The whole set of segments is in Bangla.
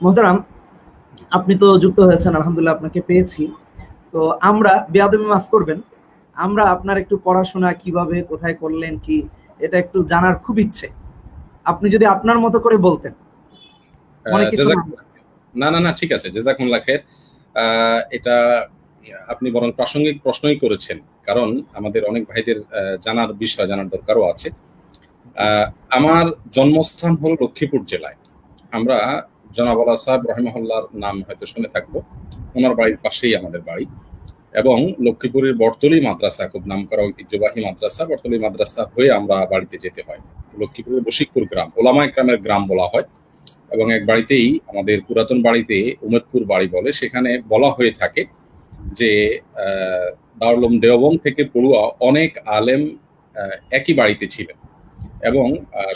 মোহতারাম, আপনি তো যুক্ত হয়েছেন, আলহামদুলিল্লাহ আপনাকে পেয়েছি। তো আমরা বেয়াদবি মাফ করবেন, আমরা আপনার একটু পড়াশোনা কিভাবে কোথায় করলেন কি এটা একটু জানার খুব ইচ্ছে। আপনি যদি আপনার মতো করে বলতেন। মনে কিছু না। না না না, ঠিক আছে, জাযাকুমুল্লাহ খের। এটা আপনি বরং প্রাসঙ্গিক প্রশ্নই করেছেন, কারণ আমাদের অনেক ভাইদের জানার বিষয়, জানার দরকারও আছে। আমার জন্মস্থান হলো লক্ষ্মীপুর জেলায়। আমরা জনাব আলা সাহেব রহিমাহুল্লাহর নাম হয়তো শুনে থাকবো, ওনার বাড়ির পাশেই আমাদের বাড়ি। এবং লক্ষ্মীপুরের বটতলী মাদ্রাসা, খুব নামকরা ঐতিহ্যবাহী মাদ্রাসা, বটতলী মাদ্রাসা হয়ে আমরা বাড়িতে যেতে হয়। লক্ষ্মীপুরের বশিকপুর গ্রাম, ওলামা একরামের গ্রাম বলা হয়। এবং এক বাড়িতেই, আমাদের পুরাতন বাড়িতে উমেদপুর বাড়ি বলে, সেখানে বলা হয়ে থাকে যে দারুল উলুম দেওবন্দ থেকে পড়ুয়া অনেক আলেম একই বাড়িতে ছিলেন। এবং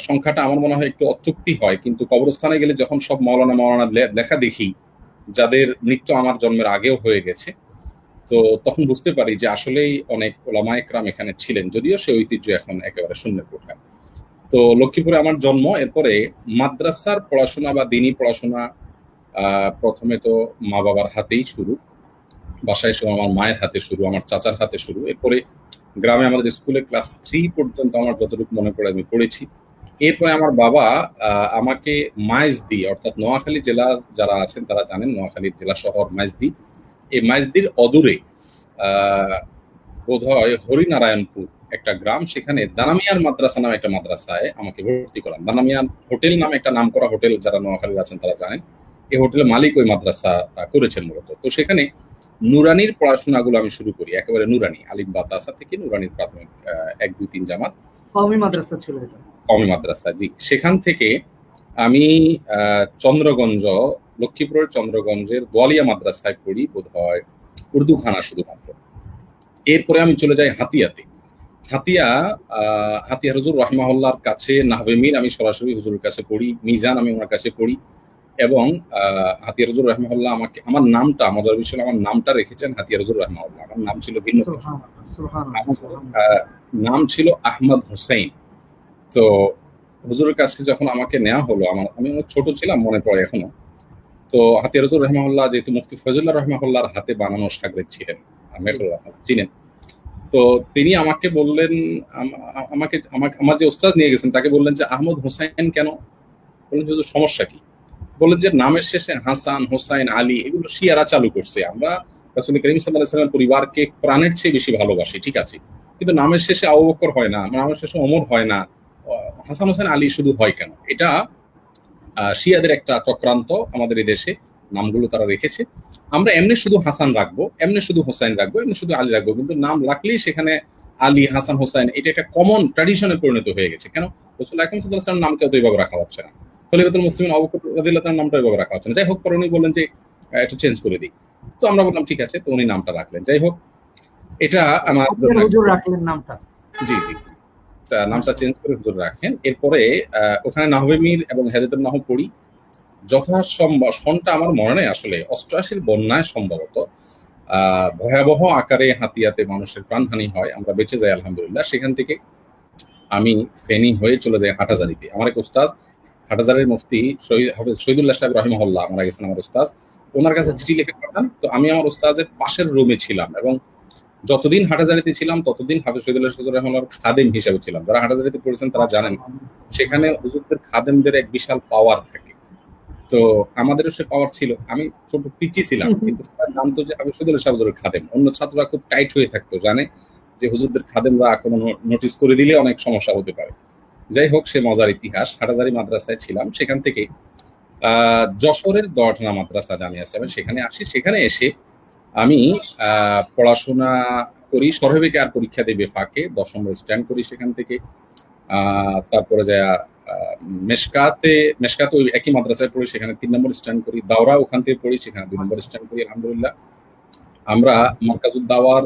সংখ্যাটা আমার মনে হয় একটু অত্যুক্তি হয়, কিন্তু কবরস্থানে গেলে যখন সব মাওলানা লেখা দেখি, যাদের মৃত্যু আমার জন্মের আগেও হয়ে গেছে, তো তখন বুঝতে পারি যে আসলেই অনেক ওলামা একরাম এখানে ছিলেন, যদিও সে ঐতিহ্য এখন একেবারে শূন্য কোঠায়। তো লক্ষ্মীপুরে আমার জন্ম। এরপরে মাদ্রাসার পড়াশোনা বা দিনী পড়াশোনা প্রথমে তো মা বাবার হাতেই শুরু, বাসায় শুরু, আমার মায়ের হাতে শুরু, আমার চাচার হাতে শুরু। এরপরে গ্রামে আমাদের স্কুলে ক্লাস 3 পর্যন্ত আমার যতটুকু মনে পড়ে আমি পড়েছি। এরপরে আমার বাবা আমাকে মাইজদি, অর্থাৎ নোয়াখালী জেলার যারা আছেন তারা জানেন, নোয়াখালীর জেলা শহর মাইজদি, এই মাইজদির অদূরে বোধহয় হরিনারায়ণপুর একটা গ্রাম, সেখানে দানামিয়ার মাদ্রাসা নামে একটা মাদ্রাসায় আমাকে ভর্তি করান। দানামিয়ার হোটেল নামে একটা নামকরা হোটেল, যারা নোয়াখালীর আছেন তারা জানেন, এই হোটেলের মালিক ওই মাদ্রাসা করেছেন মূলত। তো সেখানে নুরানির পড়াশোনাগুলো আমি শুরু করি, একেবারে নুরানি আলিম বাতাসা থেকে নুরানির প্রাথমিক 1 2 3 জামাত, কওমি মাদ্রাসা ছিল এটা। কওমি মাদ্রাসা, জি। সেখান থেকে আমি চন্দ্রগঞ্জ, লক্ষ্মীপুরের চন্দ্রগঞ্জের দোয়ালিয়া মাদ্রাসায় পড়ি, বোধহয় উর্দু খানা শুধুমাত্র। এরপরে আমি চলে যাই হাতিয়াতে। হাতিয়া হুজুর রাহিমাহুল্লাহর কাছে নাহবে মির আমি সরাসরি হুজুরের কাছে পড়ি, মিজান আমি ওনার কাছে পড়ি। এবং হাতিয়া হুজুর রাহিমাহুল্লাহ আমাকে, আমার নামটা, মজার বিষয়, আমার নামটা রেখেছেন হাতিয়া হুজুর রাহিমাহুল্লাহ। আমার নাম ছিল ভিন্ন, নাম ছিল আহমদ হোসেন। তো হুজুরের কাছে যখন আমাকে নেওয়া হলো, আমি অনেক ছোট ছিলাম, মনে পড়ে এখনো। তো হাতিয়া হুজুর রাহিমাহুল্লাহ যেহেতু মুফতি ফয়জুল্লাহ রাহিমাহুল্লাহর হাতে বানানো শাগরেদ ছিলেন, চিনেন, তো তিনি আমাকে বললেন, আমাকে আমার যে ওস্তাদ নিয়ে গেছেন তাকে বললেন যে আহমদ হোসেন কেন? বললেন যে সমস্যা কি? বললেন যে নামের শেষে হাসান, হোসাইন, আলী এগুলো শিয়ারা চালু করছে। আমরা রাসূল করিম সাল্লাল্লাহু আলাইহি ওয়াসাল্লামের পরিবারকে প্রাণের চেয়ে বেশি ভালোবাসি, ঠিক আছে, কিন্তু নামের শেষে আবু বকর হয় না, নামের শেষে ওমর হয় না, হাসান হোসেন আলী শুধু হয় কেন? এটা শিয়াদের একটা চক্রান্ত। আমাদের এই দেশে নামগুলো তারা রেখেছে। আমরা এমনি শুধু হাসান রাখবো, এমনি শুধু হোসাইন রাখবো, এমনি শুধু আলী রাখবো, কিন্তু নাম রাখলেই সেখানে আলী, হাসান, হোসাইন, এটা একটা কমন ট্র্যাডিশনে পরিণত হয়ে গেছে। কেন? রাসূল আকরাম সাল্লাল্লাহু আলাইহি ওয়াসাল্লামের নামকে তো এইভাবে রাখা হচ্ছে না, খলিফাতুল মুসলিমিন আবু বকর রাদিয়াল্লাহু তাআলার নামটা এইভাবে রাখা হচ্ছে না। যাই হোক, পরে উনি বললেন যে একটু চেঞ্জ করে দিই। তো আমরা বললাম ঠিক আছে, তো উনি নামটা রাখলেন। যাই হোক, এটা আমার হুজুর রাখলেন নামটা। জি জি, নামটা চেঞ্জ করে হুজুর রাখেন। এরপরে ওখানে নাহবে মির এবং হেদায়েতুন নাহব পড়ি। যথাসম্ভব, সনটা আমার মনে নেই আসলে, 88 বন্যায় সম্ভবত ভয়াবহ আকারে হাতিয়াতে মানুষের প্রাণহানি হয়, আমরা বেঁচে যাই আলহামদুলিল্লাহ। সেখান থেকে আমি ফেনী হয়ে চলে যাই হাটহাজারীতে। আমার এক উস্তাদ, হাটহাজারীর মুফতি শহীদুল্লাহ সাহেব রহিমাহুল্লাহ মারা গেছেন, আমার উস্তাদ, ওনার কাছে চিঠি লিখে পাঠান। তো আমি আমার উস্তাদের পাশের রুমে ছিলাম, এবং যতদিন হাটহাজারীতে ছিলাম ততদিন হাফেজ শহীদুল্লাহ রহিমাহুল্লাহর খাদেম হিসেবে ছিলাম। যারা হাটহাজারীতে পড়েছেন তারা জানেন, সেখানে হুজুরদের খাদেমদের এক বিশাল পাওয়ার থাকে। তো আমাদেরও সে পাওয়ার ছিল। আমি ছোট পিচি ছিলাম, কিন্তু সবাই জানতো যে আমি শহীদুল্লাহ সাহেব হুজুরের খাদেম। অন্য ছাত্ররা খুব টাইট হয়ে থাকতো, জানে যে হুজুরদের খাদেমরা কোনো নোটিস করে দিলে অনেক সমস্যা হতে পারে। যাই হোক, সে মজার ইতিহাস। হাটহাজারী মাদ্রাসায় ছিলাম। সেখান থেকে যশোরের দরঠানা মাদ্রাসা জামিয়া আছে, সেখানে আসি। সেখানে এসে আমি পড়াশোনা করি, সরহবিকে আর পরীক্ষা দেবে ফাঁকে 10 নম্বর স্ট্যান্ড করি সেখান থেকে। তারপরে যা মেশকাতে ওই একই মাদ্রাসায় পড়ি, সেখানে 3 নম্বর স্ট্যান্ড করি। দাওরা ওখান থেকে পড়ি, সেখানে 2 নম্বর স্ট্যান্ড করি আলহামদুলিল্লাহ। আমরা মার্কাজুদ দাওয়ার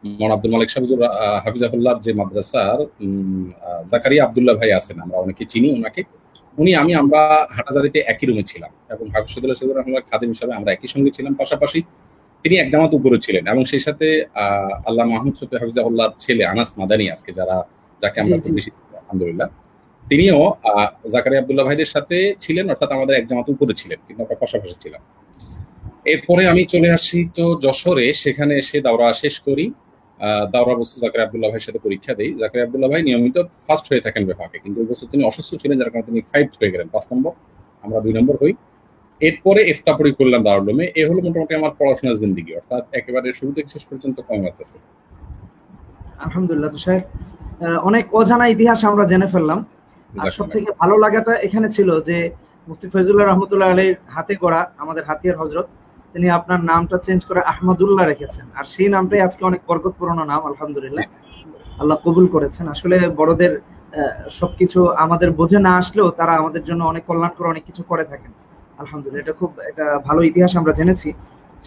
মৌলানা আব্দুল মালিক সাহেব হুজুর হাফিজাহুল্লাহর যে মাদ্রাসার জাকারিয়া আব্দুল্লাহ ভাই আছেন, আমরা অনেকে চিনি ওনাকে। আমরা হাটহাজারীতে একই রুমে ছিলাম, এবং হাফিজ শহীদুল্লাহ সাহেব রহমাতুল্লাহ খাদেম হিসাবে আমরা একই সঙ্গে ছিলাম। পাশাপাশি তিনি এক জামাত উপরে ছিলেন, এবং সেই সাথে আল্লাহ মাহমুদ শফি হাফিজাহুল্লাহর ছেলে আনাস মাদানী, যাকে আমরা খুব বেশি আলহামদুলিল্লাহ, তিনিও জাকারিয়া আব্দুল্লাহ ভাইদের সাথে ছিলেন, অর্থাৎ আমাদের এক জামাত উপরে ছিলেন, কিন্তু আমরা পাশাপাশি ছিলাম। এরপরে আমি চলে আসি তো যশোরে, সেখানে এসে দাওরা শেষ করি। দাওরা বস্তু জাকারিয়া আব্দুল্লাহ ভাইয়ের সাথে পরীক্ষা দেই। জাকারিয়া আব্দুল্লাহ ভাই নিয়মিত ফার্স্ট হয়ে থাকেন বিভাগে, কিন্তু ওই বছর তিনি অসুস্থ ছিলেন, যার কারণে তিনি 5 হয়ে গেলেন, 5 নম্বর, আমরা 2 নম্বর হই। এরপরে ইফতাপড়ি করলাম দারুল উলুমে। এ হলো মোটামুটি আমার পড়াশোনার জিন্দেগি, অর্থাৎ একেবারে শুরু থেকে শেষ পর্যন্ত কমে আসতেছে। আলহামদুলিল্লাহ তুষার, অনেক অজানা ইতিহাস আমরা জেনে ফেললাম। আর সব থেকে ভালো লাগাটা এখানে ছিল যে মুফতি ফয়জুল্লাহ রহমতুল্লাহ আলাইহির হাতে গড়া আমাদের হাতিয়ার হজরত, তিনি আপনার নামটা চেঞ্জ করে আহমদুল্লাহ রেখেছেন, আর সেই নামটাই আজকে অনেক বরকতপূর্ণ নাম। আলহামদুলিল্লাহ, আল্লাহ কবুল করেছেন। আসলে বড়দের সবকিছু আমাদের বোঝে না আসলেও তারা আমাদের জন্য অনেক কল্যাণকর অনেক কিছু করে থাকেন। আলহামদুলিল্লাহ, এটা খুব একটা ভালো ইতিহাস আমরা জেনেছি।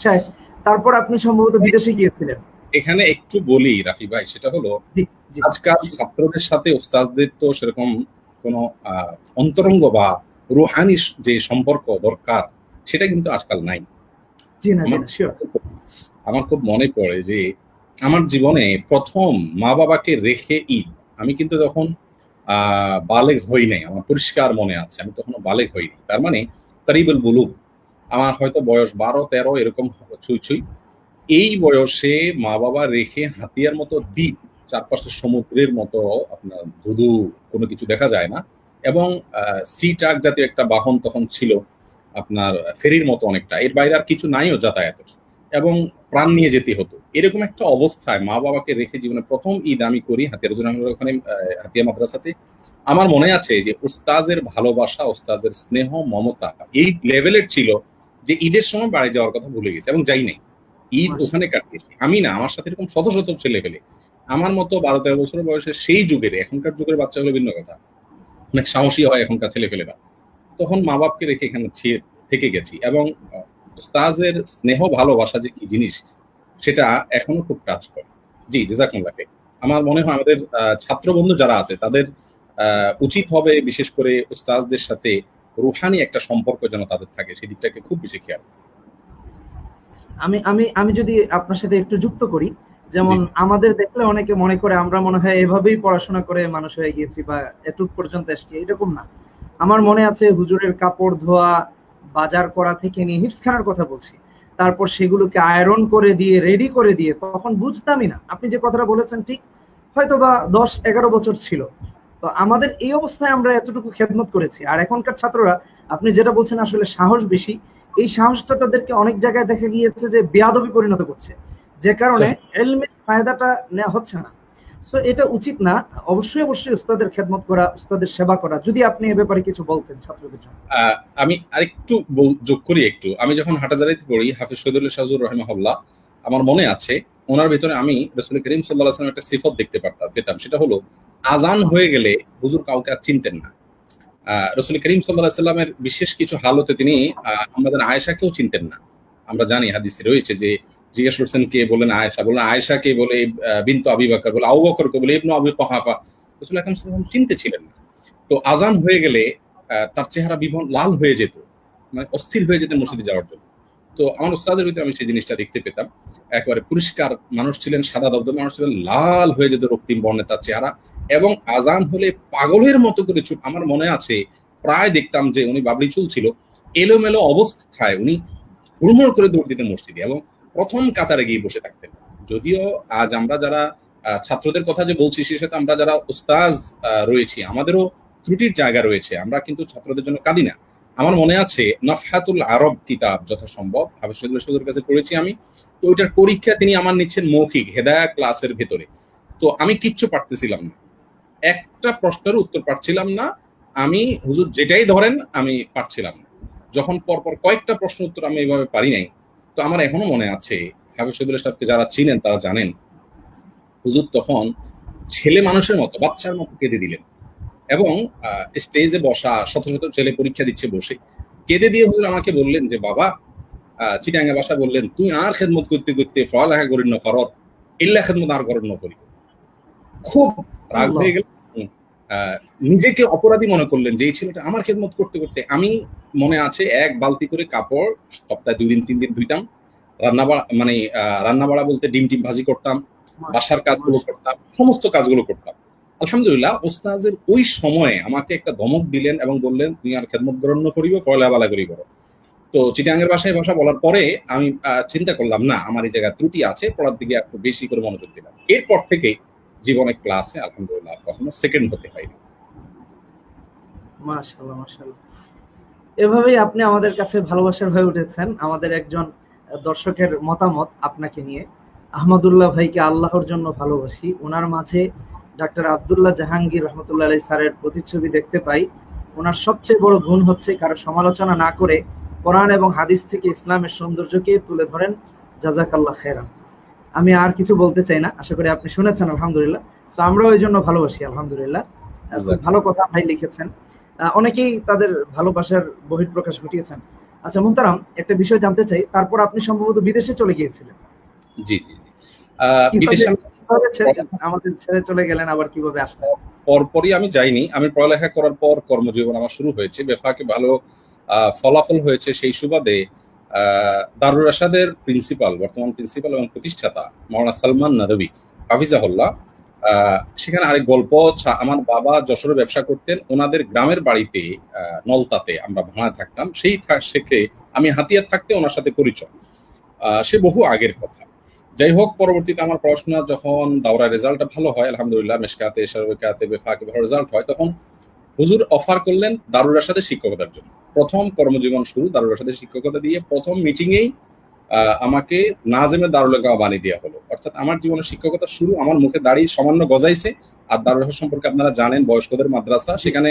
শাহেখ, তারপর আপনি সম্ভবত বিদেশে গিয়েছিলেন। এখানে একটু বলি রাফি ভাই, সেটা হলো আজকাল ছাত্রদের সাথে ওস্তাদদের তো সেরকম কোনো অন্তরঙ্গ বা রুহানি যে সম্পর্ক দরকার সেটা কিন্তু আজকাল নাই। আমার খুব মনে পড়ে যে আমার জীবনে প্রথম মা বাবাকে রেখে ঈদ, আমি কিন্তু তখন বালেগ হই নাই, আমার পরিষ্কার মনে আছে আমি তখন বালেগ হইনি, তার মানে করিবুল বুলুগ, আমার হয়তো বয়স 12-13 এরকম ছুঁই ছুঁই। এই বয়সে মা বাবা রেখে হাতিয়ার মতো দ্বীপ, চারপাশে সমুদ্রের মতো আপনার ধুধু কোনো কিছু দেখা যায় না, এবং সি ট্রাক জাতীয় একটা বাহন তখন ছিল, আপনার ফেরির মতো অনেকটা, এর বাইরে আর কিছু নাইও যাতায়াতের, এবং প্রাণ নিয়ে যেতে হতো। এরকম একটা অবস্থায় মা বাবাকে রেখে জীবনে প্রথম ঈদ আমি করি হাতিয়ার ওখানে হাতিয়া মাদ্রাসাতে। আমার মনে আছে যে উস্তাজের ভালোবাসা, উস্তাজের স্নেহ মমতা এই লেভেলের ছিল যে ঈদের সময় বাড়ি যাওয়ার কথা ভুলে গেছে এবং যাই নাই, ঈদ ওখানে কাটিয়েছি। আমি না, আমার সাথে এরকম শত শত ছেলে পেলে আমার মতো 12-13 বছর বয়সে, সেই যুগের, এখনকার যুগের বাচ্চা হলো ভিন্ন কথা, অনেক সাহসী হয় এখনকার ছেলে পেলেরা, তখন মা বাপকে রেখে এখানে থেকে গেছি, এবং উস্তাজের স্নেহ ভালোবাসা যে কি জিনিস সেটা এখনো খুব কাজ করে। জি, জাযাকুমুল্লাহ খাইর। আমার মনে হয় আমাদের ছাত্র বন্ধু যারা আছে তাদের উচিত হবে বিশেষ করে উস্তাজদের সাথে রুহানি একটা সম্পর্ক যেন তাদের থাকে, সেই দিকটাকে খুব বেশি খেয়াল। আমি আমি আমি যদি আপনার সাথে একটু যুক্ত করি, যেমন আমাদের দেখলে অনেকে মনে করে আমরা মনে হয় এভাবেই পড়াশোনা করে মানুষ হয়ে গিয়েছি বা এতটুক পর্যন্ত এসেছি, এরকম না। আমার মনে আছে হুজুরের কাপড় ধোয়া, বাজার করা থেকে নিয়ে হিফজখানার কথা বলছি, তারপর সেগুলোকে আয়রন করে দিয়ে রেডি করে দিয়ে, তখন বুঝতামই না। আপনি যে কথাটা বলেছেন ঠিক, হয়তো বা 10-11 বছর ছিল, তো আমাদের এই অবস্থায় আমরা এতটুকু খেদমত করেছি। আর এখনকার ছাত্ররা, আপনি যেটা বলছেন আসলে সাহস বেশি, এই সাহসটা তাদেরকে অনেক জায়গায় দেখা গিয়েছে যে বেয়াদবি পরিণত করছে, যে কারণে ইলমের ফায়দাটা নেওয়া হচ্ছে না। সো এটা উচিত না। অবশ্যই অবশ্যই উস্তাদের খেদমত করা, উস্তাদের সেবা করা। যদি আপনি এ ব্যাপারে কিছু বলতেন ছাত্রদের জন্য। আমি আরেকটু যোগ করি একটু। আমি যখন হাটাজারিতে পড়ি, হাফিজ শহীদুল্লাহ শাহজুর রাহিমাহুল্লাহ, আমার মনে আছে ওনার ভিতরে আমি রাসূল করিম সাল্লাল্লাহু আলাইহি ওয়াসাল্লামের একটা সিফত দেখতে পেতাম, সেটা হলো আজান হয়ে গেলে হুজুর কাউকে আর চিনতেন না। রাসূল করিম সাল্লাল্লাহু আলাইহি ওয়াসাল্লামের বিশেষ কিছু হালতে তিনি আমাদের আয়েশাকেও চিনতেন না। আমরা জানি হাদিসে রয়েছে যে জিজ্ঞেস করছেন কে, বলেন আয়েশা, বলেন আয়েশা কে, বলে বিনতু আবি বকর, বলে আবু বকরকে, বলে ইবনু আবি কুহাফা। রাসূল আকরাম সাল্লাল্লাহু আলাইহি ওয়াসাল্লাম চিনতে ছিলেন না। তো আজান হয়ে গেলে তার চেহারা লাল হয়ে যেত, মানে অস্থির হয়ে যেতেন মসজিদে যাওয়ার জন্য। তো আমার উস্তাদের ভিতরে আমি সেই জিনিসটা দেখতে পেতাম। একেবারে পরিষ্কার মানুষ ছিলেন, সাদা দবদবে মানুষ ছিলেন, লাল হয়ে যেত রক্তিম বর্ণের তার চেহারা, এবং আজান হলে পাগলের মতো করে আমার মনে আছে প্রায় দেখতাম যে উনি বাবরি চুল ছিল, এলোমেলো অবস্থায় উনি হুড়মুড় করে দৌড় দিতেন মসজিদে এবং প্রথম কাতারে গিয়ে বসে থাকতেন। যদিও আজ আমরা যারা ছাত্রদের কথা যে বলছি, সে সাথে আমরা যারা উস্তাজ রয়েছি আমাদেরও ত্রুটির জায়গা রয়েছে, আমরা কিন্তু ছাত্রদের জন্য কাঁদি না। আমার মনে আছে নফহাতুল আরব কিতাব যথাসম্ভব হাফিজ শহীদুল্লাহর কাছে পড়েছি আমি, তো ওইটার পরীক্ষা তিনি আমার নিচ্ছেন মৌখিক হেদায়া ক্লাসের ভেতরে। তো আমি কিচ্ছু পারতেছিলাম না, একটা প্রশ্নের উত্তর পারছিলাম না, আমি হুজুর যেটাই ধরেন আমি পারছিলাম না। যখন পরপর কয়েকটা প্রশ্ন উত্তর আমি এইভাবে পারি নাই, তো আমার এখনো মনে আছে, হাফিজ শহীদুল্লাহ সাহেবকে যারা চিনেন তারা জানেন, হুজুর তখন ছেলে মানুষের মতো, বাচ্চার মতো কেঁদে দিলেন, এবং স্টেজে বসা শত শত ছেলে পরীক্ষা দিচ্ছে বসে কেঁদে দিয়ে হুজুর আমাকে বললেন যে বাবা, চিটাঙ্গা ভাষা বললেন, তুই আর খেদমত করতে করতে পড়ালেখা করিস না ফরত, ইল্লা খেদমত আর করেন না করি। খুব রাগ হয়ে গেল, নিজেকে অপরাধী মনে করলেন যে এই ছেলেটা আমার খেদমত করতে করতে। আমি মনে আছে এক বালতি করে কাপড় সপ্তাহে 2 দিন 3 দিন ধুইতাম, রান্না বাড়া বলতে ডিম টিম ভাজি করতাম, বাসার কাজগুলো করতাম, সমস্ত কাজগুলো করতাম। আলহামদুলিল্লাহ ওস্তাজের ওই সময়ে আমাকে একটা ধমক দিলেন এবং বললেন তুই আর খেদমত গ্রহণ করিবে পয়লা বালা করি করো। তো চিটাঙ্গের ভাষায় ভাষা বলার পরে আমি চিন্তা করলাম না আমার এই জায়গায় ত্রুটি আছে, পড়ার দিকে একটু বেশি করে মনোযোগ দিলাম। এরপর থেকে জীবনে ক্লাসে আলহামদুলিল্লাহ কখনো সেকেন্ড হতে হয়নি। মাশাআল্লাহ মাশাআল্লাহ। এভাবেই আপনি আমাদের কাছে ভালোবাসার হয়ে উঠেছেন। আমাদের একজন দর্শকের মতামত আপনাকে নিয়ে, আহমদুল্লাহ ভাইকে আল্লাহর জন্য ভালোবাসি। ওনার মাঝে ডাক্তার আব্দুল্লাহ জাহাঙ্গীর রহমতুল্লাহ আলাইহি স্যারের প্রতিচ্ছবি দেখতে পাই। ওনার সবচেয়ে বড় গুণ হচ্ছে কারো সমালোচনা না করে কোরআন এবং হাদিস থেকে ইসলামের সৌন্দর্যকে তুলে ধরেন। জাযাকাল্লাহ খাইরান। আমি আর কিছু বলতে চাই না, আশা করি আপনি শুনেছেন আলহামদুলিল্লাহ। তো আমরাও এই জন্য ভালোবাসি আলহামদুলিল্লাহ। খুব ভালো কথা ভাই লিখেছেন। অনেকেই তাদের ভালোবাসার বহিঃপ্রকাশ ঘটিয়েছেন। আচ্ছা মুহতারাম, একটা বিষয় জানতে চাই, তারপর আপনি সম্ভবত বিদেশে চলে গিয়েছিলেন। জি জি জি। বিদেশে আমাদের ছেড়ে চলে গেলেন, আবার কিভাবে আসলেন? পরপরই আমি যাইনি, আমি পড়ালেখা করার পর কর্মজীবন আমার শুরু হয়েছে, বেফাকে ভালো ফলাফল হয়েছে। সেই সুবাদে দারুল রাশাদের প্রিন্সিপাল, বর্তমান প্রিন্সিপাল এবং প্রতিষ্ঠাতা মাওলানা সালমান নাদবী হাফিজাহুল্লাহ, সেখানে আরেক গল্প, আমার বাবা যশোরে ব্যবসা করতেন, ওনাদের গ্রামের বাড়িতে নলতাতে আমরা ভাড়া থাকতাম। সেই শেখে আমি হাতিয়া থাকতে ওনার সাথে পরিচয়, সে বহু আগের কথা। যাই হোক, পরবর্তীতে আমার পড়াশোনা যখন দাওরা রেজাল্টটা ভালো হয় আলহামদুলিল্লাহ, মেশকাতে শারকাতে বেফাকে ভালো রেজাল্ট হয়, তখন হুজুর অফার করলেন দারুল রাশাদের শিক্ষকতার জন্য। প্রথম কর্মজীবন শুরু দারুল রাশাদের শিক্ষকতা দিয়ে। প্রথম মিটিংয়েই আমাকে নাজেমে দারুল গাওয়া বানিয়ে দেওয়া হলো। অর্থাৎ আমার জীবনের শিক্ষকতা শুরু আমার মুখে দাঁড়িয়ে সামান্য গজাইছে। আর দারুল রাশা সম্পর্কে আপনারা জানেন, বয়স্কদের মাদ্রাসা, সেখানে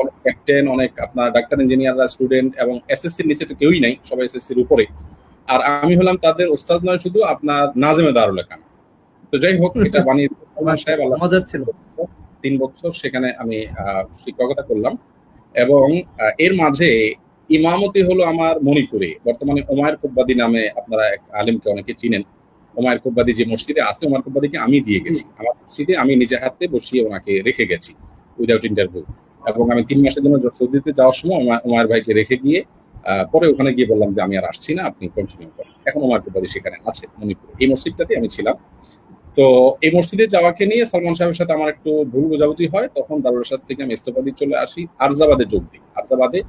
অনেক ক্যাপ্টেন, অনেক আপনার ডাক্তার ইঞ্জিনিয়াররা, স্টুডেন্ট, এবং এসএসসির নিচে তো কেউই নাই, সবাই এসএসসির উপরে। আর আমি হলাম তাদের ওস্তাদ নয়, শুধু আপনার নাজেমে দারুল কাম। তো যাই হোক, এটা বানিয়ে মজার ছিল। 3 বছর সেখানে আমি শিক্ষকতা করলাম। এবং এর মাঝে ইমামতি হলো আমার মণিপুরে, বর্তমানে ওমায়ের কুব্বাদি নামে আপনারা এক আলিমকে অনেকে চিনেন। ওমায়ের কুব্বাদি যে মসজিদে আছে, ওমায়ের কুব্বাদিকে আমি দিয়ে গেছি। আমার মসজিদে আমি নিজে হাতে বসিয়ে ওনাকে রেখে গেছি উইদাউট ইন্টারভিউ। এবং আমি 3 মাসের জন্য সৌদিতে যাওয়ার সময় ওমায়ের ভাইকে রেখে গিয়ে পরে ওখানে গিয়ে বললাম যে আমি আর আসছি না, আপনি কন্টিনিউ করেন। এখন ওমায়ের কুব্বাদি সেখানে আছে মণিপুরে, এই মসজিদটাতে আমি ছিলাম। তো এই মসজিদে যাওয়াকে নিয়ে সালমান সাহেবের সাথে আমার একটু ভুল বোঝাবুঝি হয়। তখন দারুল রাশাদ থেকে আমি ইস্তফা দিয়ে চলে আসি, আরজাবাদে যোগ দিই। আরজাবাদে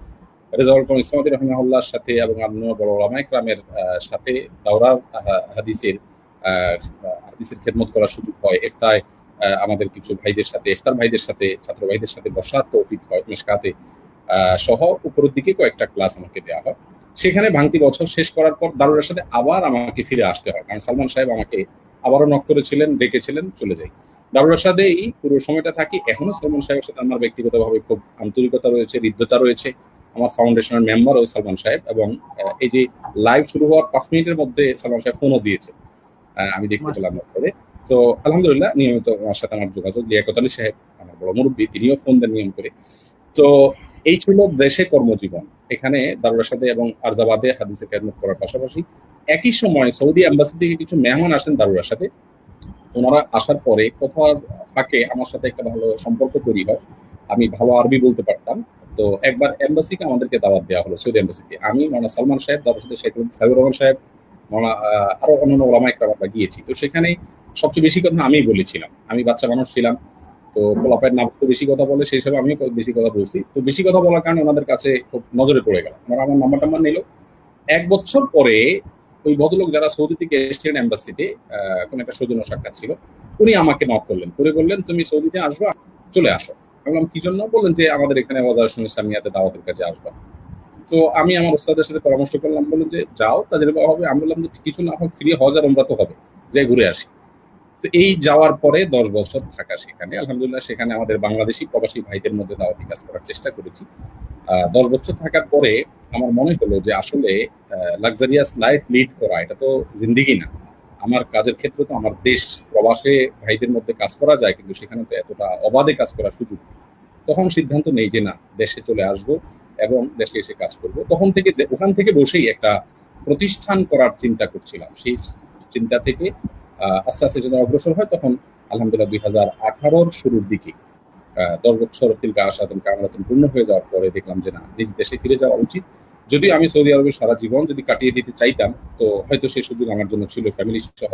রেজাউল করিম ইসলামী রাহিমাহুল্লাহর সাথে এবং অন্য বড় ওলামা ইকরামের সাথে দাওরা হাদিসের খেদমত করার সুযোগ হয়। ইফতায় আমাদের কিছু ভাইদের সাথে, ইফতার ভাইদের সাথে, ছাত্র ভাইদের সাথে বসার তৌফিক হয়। মিশকাতে সহ উপরের দিকে কয়েকটা ক্লাস আমাকে দেওয়া হয়। সেখানে ভাঙতি বছর শেষ করার পর দারুল রাশাদে আবার আমাকে ফিরে আসতে হয়, কারণ সালমান সাহেব আমাকে আবারও নক করেছিলেন, ডেকেছিলেন, চলে যাই। দারুল রাশাদেই পুরো সময়টা থাকি। এখনো সালমান সাহেবের সাথে আমার ব্যক্তিগতভাবে খুব আন্তরিকতা রয়েছে, হৃদ্যতা রয়েছে। আমার ফাউন্ডেশনের মেম্বার ওই সালমান সাহেব, এবং এই যে লাইভ শুরু হওয়ার 5 মিনিটের মধ্যে সালমান সাহেব ফোনও দিয়েছে, আমি দেখতে পেলাম পরে। তো আলহামদুলিল্লাহ নিয়মিত আমার সাথে আমার যোগাযোগ। লিয়াকত আলী সাহেব আমার বড় মুরব্বী, তিনিও ফোন দেন নিয়ম করে। তো এই ছিল দেশে কর্মজীবন। এখানে দারুল রাশাদে এবং আরজাবাদে হাদিসে খেদমত করার পাশাপাশি একই সময় সৌদি এম্বাসি থেকে কিছু মেহমান আসেন দারুল রাশাদে। ওনারা আসার পরে কোথাও ফাঁকে আমার সাথে একটা ভালো সম্পর্ক তৈরি হয়। আমি ভালো আরবি বলতে পারতাম। তো একবার এম্বাসিকে আমাদেরকে দাওয়াত দেওয়া হলো, সৌদি এম্বাসিকে। আমি মাওলানা সালমান সাহেব, দারুল রাশাদের শেখ সাইদুর রহমান সাহেব, আরো অন্যান্য ওলামা ইকরাম আমরা গিয়েছি। তো সেখানে সবচেয়ে বেশি কথা আমি বলেছিলাম। আমি বাচ্চা মানুষ ছিলাম, তো পোলাপায়ের নাম তো বেশি কথা বলে, সেই হিসাবে আমিও বেশি কথা বলছি। তো বেশি কথা বলার কারণে ওনাদের কাছে খুব নজরে পড়ে গেল। ওনারা আমার নাম্বার টাম্বার নিল। 1 বছর পরে ওই ভদ্রলোক যারা সৌদি থেকে এসেছিলেন এম্বাসিতে, কোন একটা সৌজন্য সাক্ষাৎ ছিল, উনি আমাকে নক করলেন, করে বললেন তুমি সৌদিতে আসবা, চলে আসো। আমি বললাম কি জন্য? বললেন যে আমাদের এখানে ওয়াজ ইসলামিয়াতে দাওয়াতের কাজে আসবা। তো আমি আমার ওস্তাদের সাথে পরামর্শ করলাম, বললেন যে যাও, তাদের হবে। আমি বললাম যে কিছু না হোক ফ্রি হজ আর উমরা তো হবে, যাই ঘুরে আসি। তো এই যাওয়ার পরে 10 বছর থাকা সেখানে, আলহামদুলিল্লাহ সেখানে আমাদের বাংলাদেশি প্রবাসী ভাইদের মধ্যে দাওয়াতি কাজ করার চেষ্টা করেছি। 10 বছর থাকার পরে আমার মনে হলো যে আসলে লাক্সারিয়াস লাইফ লিড করা এটা তো জিন্দেগি না। আমার কাজের ক্ষেত্রে তো আমার দেশ, প্রবাসে ভাইদের মধ্যে কাজ করা যায়, কিন্তু সেখানে তো এতটা অবাধে কাজ করার সুযোগ। তখন সিদ্ধান্ত নেই যে না, দেশে চলে আসবো এবং দেশে এসে কাজ করব। তখন থেকে ওখান থেকে বসেই একটা প্রতিষ্ঠান করার চিন্তা করছিলাম। সেই চিন্তা থেকে আস্তে আস্তে যখন অগ্রসর হয়, তখন আলহামদুলিল্লাহ 2018-র শুরুর দিকে 10 বছর তিলকা আশাতুন কামালাতুন পূর্ণ হয়ে যাওয়ার পরে দেখলাম যে না, নিজ দেশে ফিরে যাওয়া উচিত। যদিও আমি সৌদি আরবে সারা জীবন যদি কাটিয়ে দিতে চাইতাম, তো হয়তো সেই সুযোগ আমার জন্য ছিল, ফ্যামিলি সহ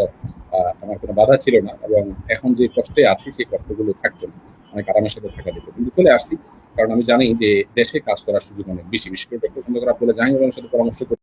আমার কোনো বাধা ছিল না, এবং এখন যে কষ্টে আছি সেই কষ্টগুলো থাকতো না, অনেক আরামের সাথে থাকা যেত। কিন্তু চলে আসছি কারণ আমি জানি যে দেশে কাজ করার সুযোগ অনেক বেশি। বিশেষ করে ডক্টর খন্দকার আপনারা জাহাঙ্গীর আলমের সাথে পরামর্শ